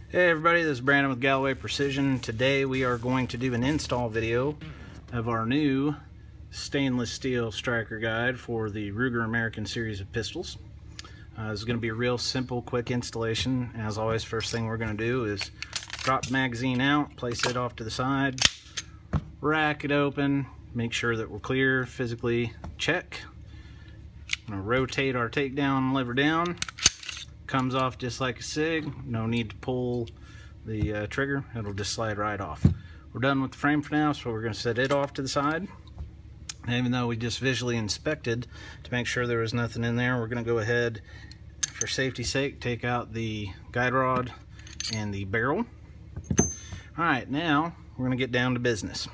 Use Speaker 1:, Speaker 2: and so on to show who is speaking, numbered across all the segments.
Speaker 1: Hey everybody, this is Brandon with Galloway Precision. Today we are going to do an install video of our new stainless steel striker guide for the Ruger American series of pistols. This is going to be a real simple, quick installation. As always, first thing we're going to do is drop the magazine out, place it off to the side, rack it open, make sure that we're clear, physically check. I'm going to rotate our takedown lever down. Comes off just like a SIG. No need to pull the trigger. It'll just slide right off. We're done with the frame for now, so we're going to set it off to the side. And even though we just visually inspected to make sure there was nothing in there, we're going to go ahead, for safety's sake, take out the guide rod and the barrel. Alright, now we're going to get down to business.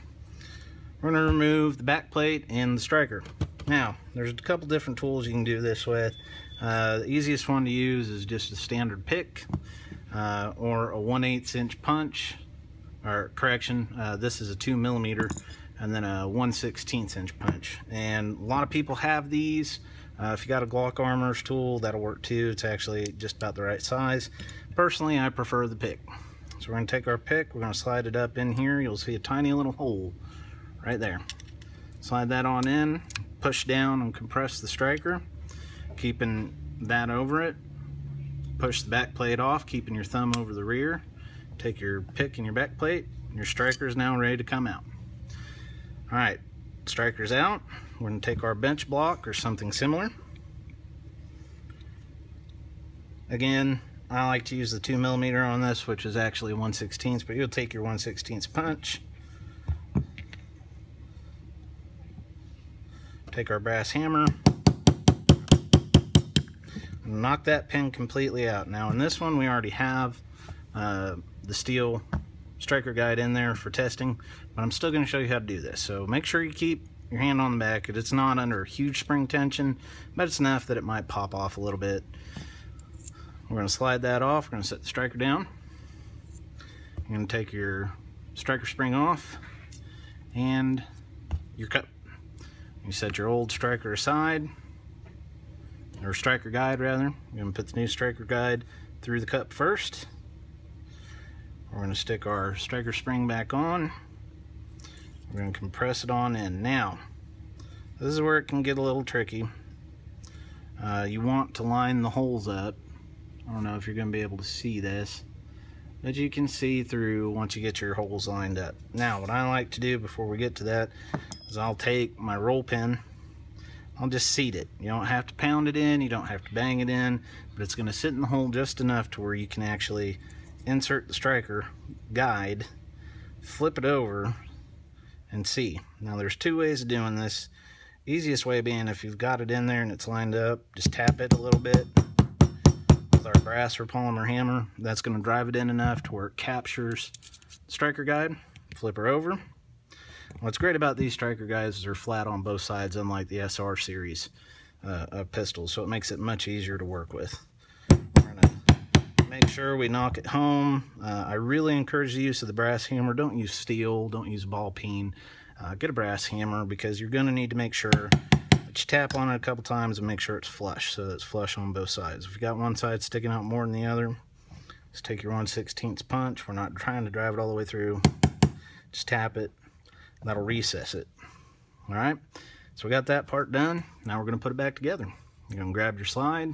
Speaker 1: We're going to remove the back plate and the striker. Now, there's a couple different tools you can do this with. The easiest one to use is just a standard pick or a 1/8 inch punch, or correction, this is a 2mm, and then a 1/16 inch punch. And a lot of people have these. If you got a Glock Armor's tool, that'll work too. It's actually just about the right size. Personally, I prefer the pick. So we're going to take our pick, we're going to slide it up in here. You'll see a tiny little hole right there. Slide that on in, push down and compress the striker, keeping that over it. Push the back plate off, keeping your thumb over the rear. Take your pick and your back plate, and your striker is now ready to come out. Alright, striker's out. We're going to take our bench block or something similar. Again, I like to use the 2mm on this, which is actually 1/16, but you'll take your 1/16 punch. Take our brass hammer, knock that pin completely out. Now in this one we already have the steel striker guide in there for testing, but I'm still going to show you how to do this. So make sure you keep your hand on the back. It's not under huge spring tension, but it's enough that it might pop off a little bit. We're going to slide that off. We're going to set the striker down. You're going to take your striker spring off and your cup. You set your old striker aside, or striker guide rather. You're going to put the new striker guide through the cup first. We're going to stick our striker spring back on. We're going to compress it on in. Now, this is where it can get a little tricky. You want to line the holes up. I don't know if you're going to be able to see this, but you can see through once you get your holes lined up. Now, what I like to do before we get to that is I'll take my roll pin, I'll just seat it. You don't have to pound it in, you don't have to bang it in, but it's going to sit in the hole just enough to where you can actually insert the striker guide, flip it over, and see. Now there's two ways of doing this. Easiest way being, if you've got it in there and it's lined up, just tap it a little bit with our brass or polymer hammer. That's going to drive it in enough to where it captures the striker guide. Flip her over. What's great about these striker guides is they're flat on both sides, unlike the SR series of pistols, so it makes it much easier to work with. We're going to make sure we knock it home. I really encourage the use of the brass hammer. Don't use steel, don't use ball peen. Get a brass hammer, because you're going to need to make sure that you tap on it a couple times and make sure it's flush, so that it's flush on both sides. If you got one side sticking out more than the other, just take your 1/16 punch. We're not trying to drive it all the way through. Just tap it. That'll recess it. Alright, so we got that part done. Now we're going to put it back together. You're going to grab your slide.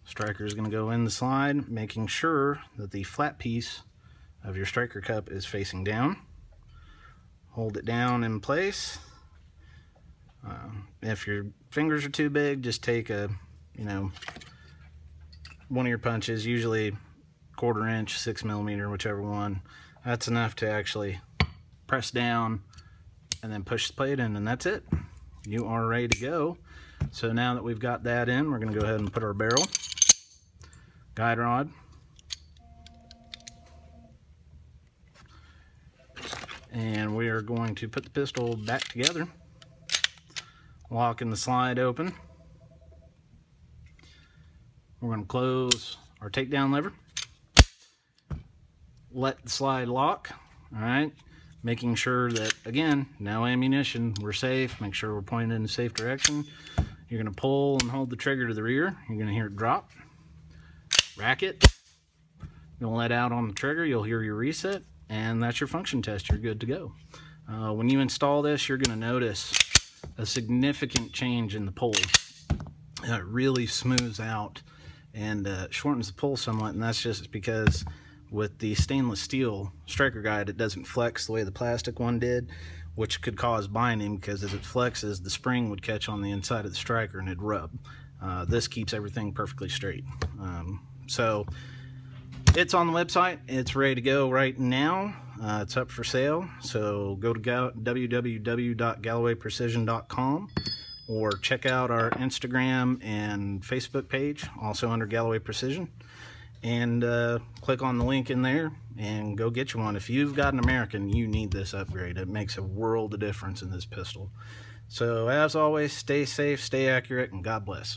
Speaker 1: Striker is going to go in the slide, making sure that the flat piece of your striker cup is facing down. Hold it down in place. If your fingers are too big, just take a, one of your punches, usually 1/4 inch, 6mm, whichever one. That's enough to actually press down and then push the plate in, and that's it. You are ready to go. So now that we've got that in, we're going to go ahead and put our barrel, guide rod, and we are going to put the pistol back together, locking the slide open. We're going to close our takedown lever, let the slide lock. All right, making sure that, again, no ammunition, we're safe. Make sure we're pointed in a safe direction. You're going to pull and hold the trigger to the rear. You're going to hear it drop. Rack it. You'll let out on the trigger, you'll hear your reset, and that's your function test. You're good to go. When you install this, you're going to notice a significant change in the pull. It really smooths out and shortens the pull somewhat, and that's just because with the stainless steel striker guide, it doesn't flex the way the plastic one did, which could cause binding, because as it flexes, the spring would catch on the inside of the striker and it'd rub. This keeps everything perfectly straight. So it's on the website. It's ready to go right now. It's up for sale. So go to www.gallowayprecision.com or check out our Instagram and Facebook page, also under Galloway Precision. And click on the link in there and go get you one. If you've got an American, you need this upgrade. It makes a world of difference in this pistol. So as always, stay safe, stay accurate, and God bless.